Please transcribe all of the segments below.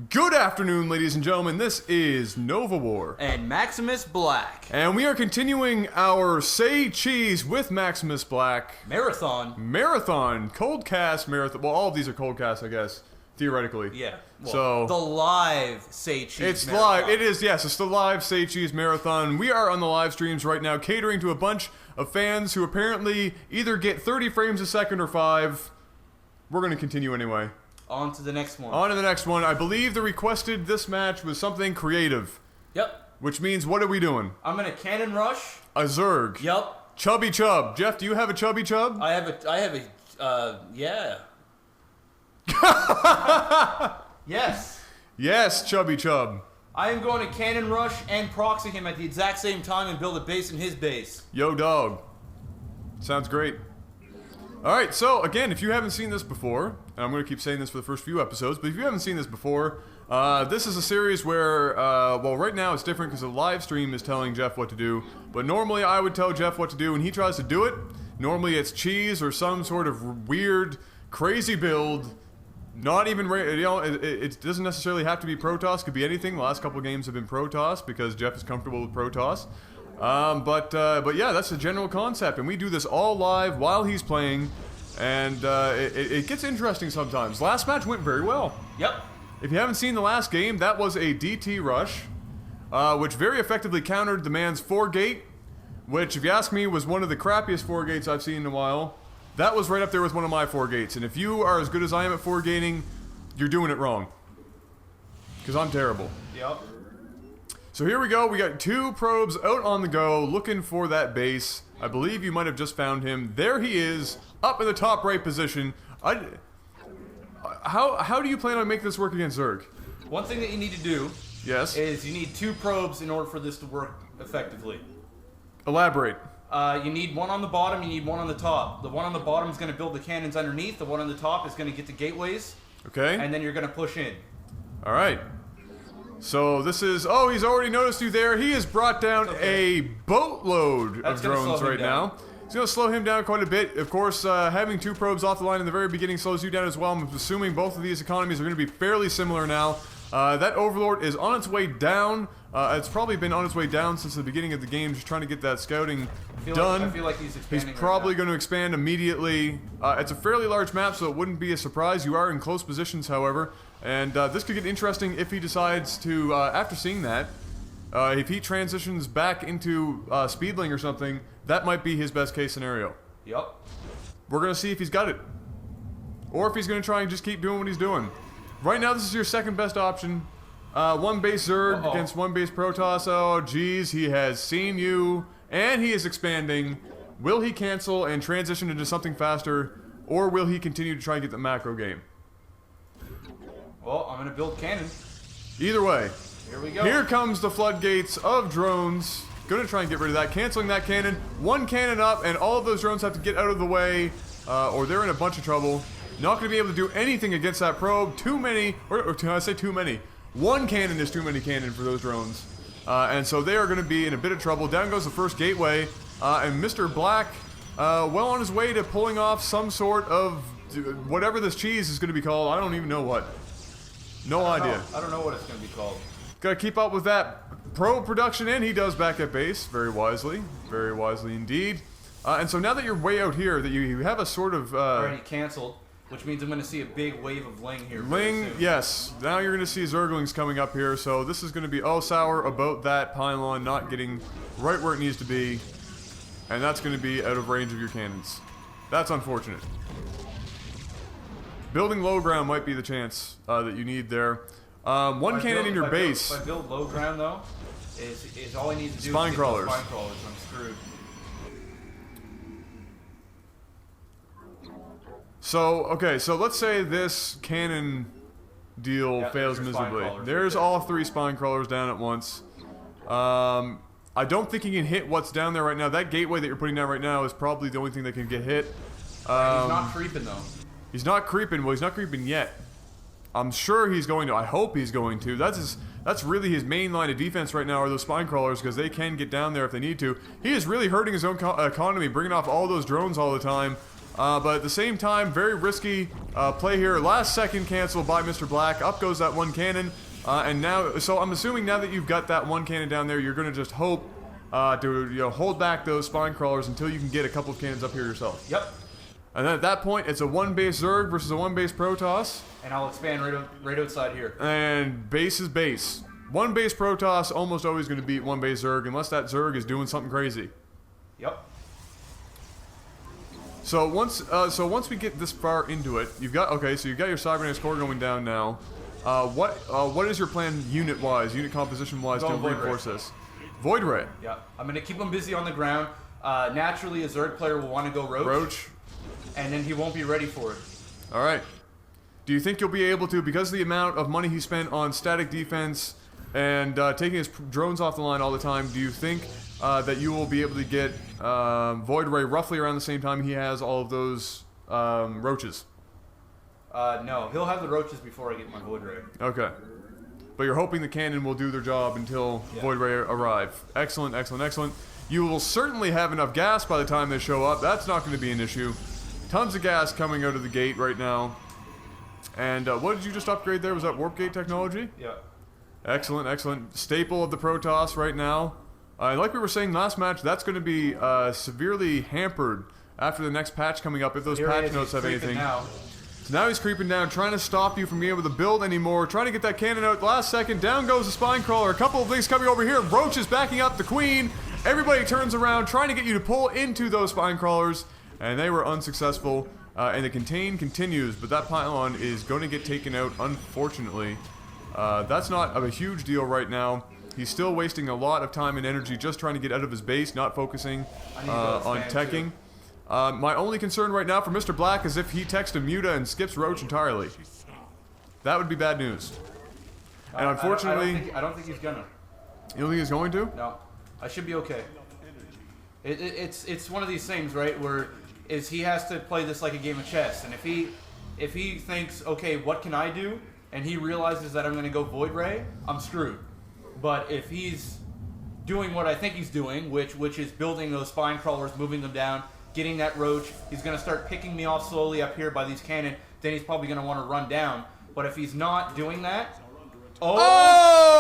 Good afternoon, ladies and gentlemen. This is Nova War. And MaximusBlack. And we are continuing our Say Cheese with MaximusBlack Marathon. Cold cast marathon. Well, all of these are cold casts, I guess, theoretically. Yeah. Well, so the live Say Cheese it's marathon. live. It is, yes. It's the live Say Cheese marathon. We are on the live streams right now, catering to a bunch of fans who apparently either get 30 frames a second or 5. We're going to continue anyway. On to the next one. On to the next one. I believe the requested this match was something creative. Yep. Which means, what are we doing? I'm gonna cannon rush. A Zerg. Yep. Chubby Chub. Jeff, do you have a Chubby Chub? I have a, yeah. Yes. Yes, Chubby Chub. I am going to cannon rush and proxy him at the exact same time and build a base in his base. Yo, dog. Sounds great. Alright, so again, if you haven't seen this before, and I'm going to keep saying this for the first few episodes, but if you haven't seen this before, this is a series where, well, right now it's different because the live stream is telling Jeff what to do, but normally I would tell Jeff what to do, and he tries to do it. Normally it's cheese or some sort of weird, crazy build. Not even, you know, it doesn't necessarily have to be Protoss, it could be anything. The last couple games have been Protoss because Jeff is comfortable with Protoss. But yeah, that's the general concept, and we do this all live while he's playing, and it gets interesting sometimes. Last match went very well. Yep. If you haven't seen the last game, that was a DT rush, which very effectively countered the man's 4-gate, which, if you ask me, was one of the crappiest 4-gates I've seen in a while. That was right up there with one of my 4-gates, and if you are as good as I am at 4-gating, you're doing it wrong. Because I'm terrible. Yep. So here we go, we got 2 probes out on the go, looking for that base. I believe you might have just found him. There he is, up in the top right position. How do you plan on making this work against Zerg? One thing that you need to do is you need 2 probes in order for this to work effectively. Elaborate. You need one on the bottom, you need one on the top. The one on the bottom is going to build the cannons underneath, the one on the top is going to get the gateways. Okay. And then you're going to push in. Alright. So this is, oh, he's already noticed you there. He has brought down a boatload of drones right now. It's going to slow him down quite a bit. Of course, having 2 probes off the line in the very beginning slows you down as well. I'm assuming both of these economies are going to be fairly similar now. That Overlord is on its way down. It's probably been on its way down since the beginning of the game, just trying to get that scouting done. I feel like he's expanding. He's probably going to expand immediately. It's a fairly large map, so it wouldn't be a surprise. You are in close positions, however. And this could get interesting if he decides to, after seeing that, if he transitions back into Speedling or something, that might be his best case scenario. Yep. We're going to see if he's got it. Or if he's going to try and just keep doing what he's doing. Right now, this is your second best option. 1 base Zerg against 1 base Protoss. Oh, geez, he has seen you, and he is expanding. Will he cancel and transition into something faster, or will he continue to try and get the macro game? Well, I'm going to build cannon. Either way. Here we go. Here comes the floodgates of drones. Gonna try and get rid of that. Canceling that cannon. 1 cannon up, and all of those drones have to get out of the way, or they're in a bunch of trouble. Not going to be able to do anything against that probe. Too many, or can I say too many? 1 cannon is too many cannon for those drones. And so they are going to be in a bit of trouble. Down goes the first gateway. And Mr. Black, well on his way to pulling off some sort of, whatever this cheese is going to be called. I don't even know what. No idea. I don't know what it's going to be called. Got to keep up with that probe production, and he does back at base. Very wisely indeed. And so now that you're way out here, that you have a sort of... already canceled. Which means I'm going to see a big wave of Ling here. Ling, yes. Now you're going to see Zerglings coming up here, so this is going to be all sour about that pylon not getting right where it needs to be. And that's going to be out of range of your cannons. That's unfortunate. Building low ground might be the chance that you need there. 1 cannon in your base. If I build low ground, though, is all I need to do spine is crawlers. Spine crawlers. I'm screwed. So, okay, so let's say this cannon deal fails miserably. There's all 3 spine crawlers down at once. I don't think he can hit what's down there right now. That gateway that you're putting down right now is probably the only thing that can get hit. He's not creeping, though. He's not creeping. Well, he's not creeping yet. I'm sure he's going to. I hope he's going to. That's really his main line of defense right now are those spine crawlers because they can get down there if they need to. He is really hurting his own economy, bringing off all those drones all the time. But at the same time, very risky play here. Last second cancel by Mr. Black. Up goes that one cannon. And now, so I'm assuming now that you've got that one cannon down there, you're going to just hope to hold back those spine crawlers until you can get a couple of cannons up here yourself. Yep. And then at that point, it's a one-base Zerg versus a one-base Protoss. And I'll expand right outside here. And base is base. One-base Protoss almost always going to beat one-base Zerg unless that Zerg is doing something crazy. Yep. So once we get this far into it, you've got your Cybernetics core going down now. What is your plan unit-wise, unit composition-wise to reinforce this? Void Ray. Yeah, I'm gonna keep him busy on the ground. Naturally, a Zerg player will want to go Roach. And then he won't be ready for it. All right. Do you think you'll be able to, because of the amount of money he spent on static defense and taking his drones off the line all the time, do you think that you will be able to get Void Ray roughly around the same time he has all of those roaches? No, he'll have the roaches before I get my Void Ray. Okay. But you're hoping the cannon will do their job until Void Ray arrive. Excellent, excellent, excellent. You will certainly have enough gas by the time they show up. That's not going to be an issue. Tons of gas coming out of the gate right now. And what did you just upgrade there? Was that warp gate technology? Yeah. Excellent, excellent. Staple of the Protoss right now. Like we were saying last match, that's going to be severely hampered after the next patch coming up if those patch notes have anything. So now he's creeping down, trying to stop you from being able to build anymore, trying to get that cannon out last second. Down goes the spine crawler. A couple of things coming over here. Roach is backing up the queen. Everybody turns around, trying to get you to pull into those spine crawlers. And they were unsuccessful, and the contain continues, but that pylon is going to get taken out, unfortunately. That's not a huge deal right now. He's still wasting a lot of time and energy just trying to get out of his base, not focusing on teching. My only concern right now for Mr. Black is if he texts a Muta and skips Roach entirely. That would be bad news. And unfortunately... I don't think he's gonna. You don't think he's going to? No. I should be okay. It's one of these things, right, where he has to play this like a game of chess, and if he thinks, okay, what can I do, and he realizes that I'm going to go Void Ray, I'm screwed. But if he's doing what I think he's doing, which is building those spine crawlers, moving them down, getting that Roach, he's going to start picking me off slowly up here by these cannon, then he's probably going to want to run down. But if he's not doing that... Oh!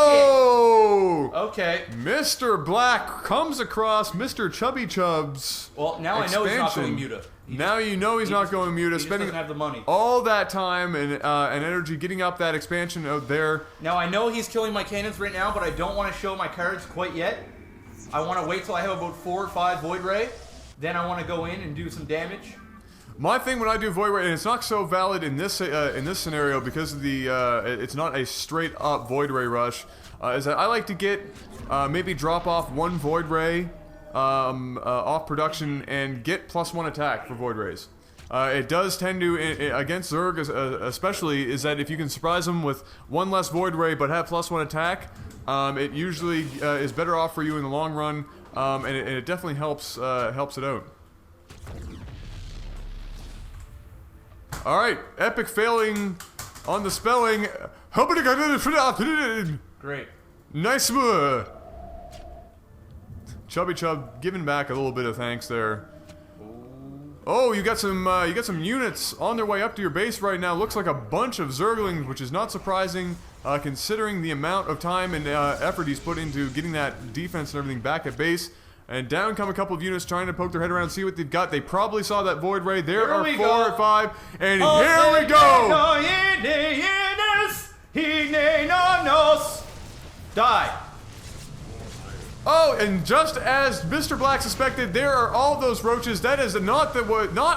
Okay. Mr. Black comes across Mr. Chubby Chub's Well, now I know he's not going Muta. Now you know he's not going Muta, spending doesn't have the money. all that time and energy getting up that expansion out there. Now I know he's killing my cannons right now, but I don't want to show my cards quite yet. I want to wait till I have about 4 or 5 Void Ray. Then I want to go in and do some damage. My thing when I do Void Ray, and it's not so valid in this scenario because of the it's not a straight up Void Ray rush, is that I like to get maybe drop off 1 Void Ray off production and get +1 attack for Void Rays. It does tend to, against Zerg especially, is that if you can surprise them with 1 less Void Ray but have +1 attack, it usually is better off for you in the long run, and it definitely helps it out. Alright, epic failing on the spelling. Great. Nice move. Chubby Chub giving back a little bit of thanks there. Oh, you got some units on their way up to your base right now. Looks like a bunch of Zerglings, which is not surprising considering the amount of time and effort he's put into getting that defense and everything back at base. And down come a couple of units trying to poke their head around, see what they've got. They probably saw that Void Ray. There are 4 or 5, and here we go! Die. Oh, and just as Mr. Black suspected, there are all those roaches. That is not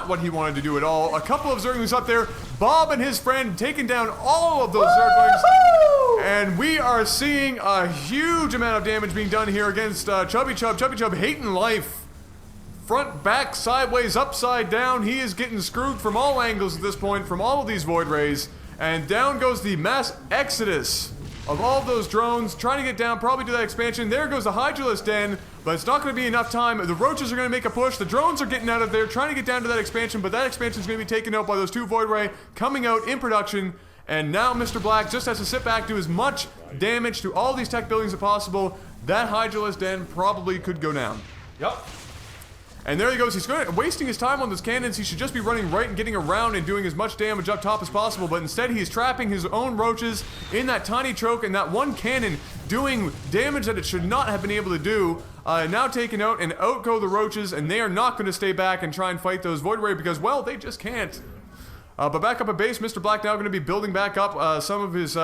what he wanted to do at all. A couple of Zerglings up there. Bob and his friend taking down all of those Zerglings. And we are seeing a huge amount of damage being done here against Chubby Chub. Chubby Chub hating life. Front, back, sideways, upside down. He is getting screwed from all angles at this point, from all of these Void Rays. And down goes the mass exodus of all of those drones, trying to get down, probably to that expansion. There goes the Hydralisk Den, but it's not going to be enough time. The roaches are going to make a push. The drones are getting out of there, trying to get down to that expansion, but that expansion is going to be taken out by those 2 Void Ray coming out in production. And now Mr. Black just has to sit back, do as much damage to all these tech buildings as possible. That Hydralisk Den probably could go down. Yep. And there he goes. He's wasting his time on those cannons. He should just be running right and getting around and doing as much damage up top as possible. But instead, he's trapping his own roaches in that tiny choke, and that one cannon doing damage that it should not have been able to do. Now taken out, and out go the roaches, and they are not going to stay back and try and fight those Void Ray because, well, they just can't. But back up at base, Mr. Black now going to be building back up some of his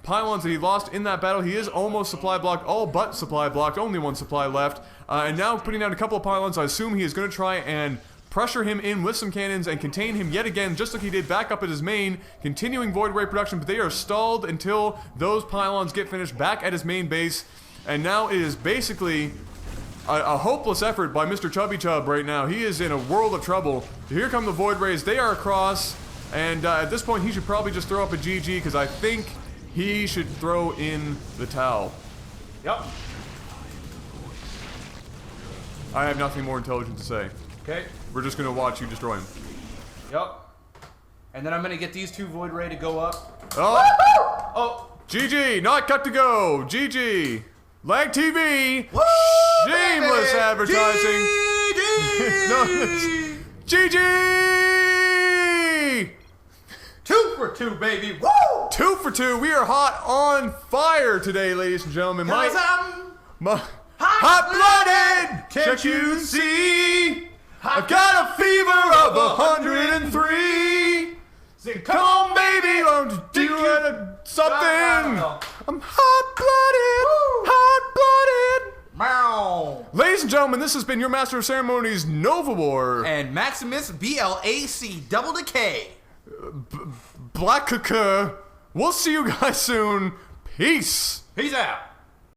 pylons that he lost in that battle. He is almost supply blocked, all but supply blocked, only one supply left. And now putting down a couple of pylons. I assume he is going to try and pressure him in with some cannons and contain him yet again, just like he did back up at his main, continuing Void Ray production, but they are stalled until those pylons get finished back at his main base. And now it is basically a hopeless effort by Mr. Chubby Chub right now. He is in a world of trouble. Here come the Void Rays. They are across, and at this point he should probably just throw up a GG, because I think he should throw in the towel. Yep. I have nothing more intelligent to say. Okay. We're just going to watch you destroy him. Yep. And then I'm going to get these two Void Ray to go up. Oh! Oh! GG! Not cut to go! GG! Lag TV! Woo, Shameless baby! advertising! No, GG! 2 for 2, baby! Woo! 2 for 2. We are hot on fire today, ladies and gentlemen. Cause I'm hot-blooded! Can't you see? I've got a fever of 103. Sing, Come on, baby, I'm doing something. I'm hot-blooded, hot-blooded. Meow. Ladies and gentlemen, this has been your Master of Ceremonies, Nova War. And Maximus BLAC double the K. Black Cuckoo. We'll see you guys soon. Peace. Peace out.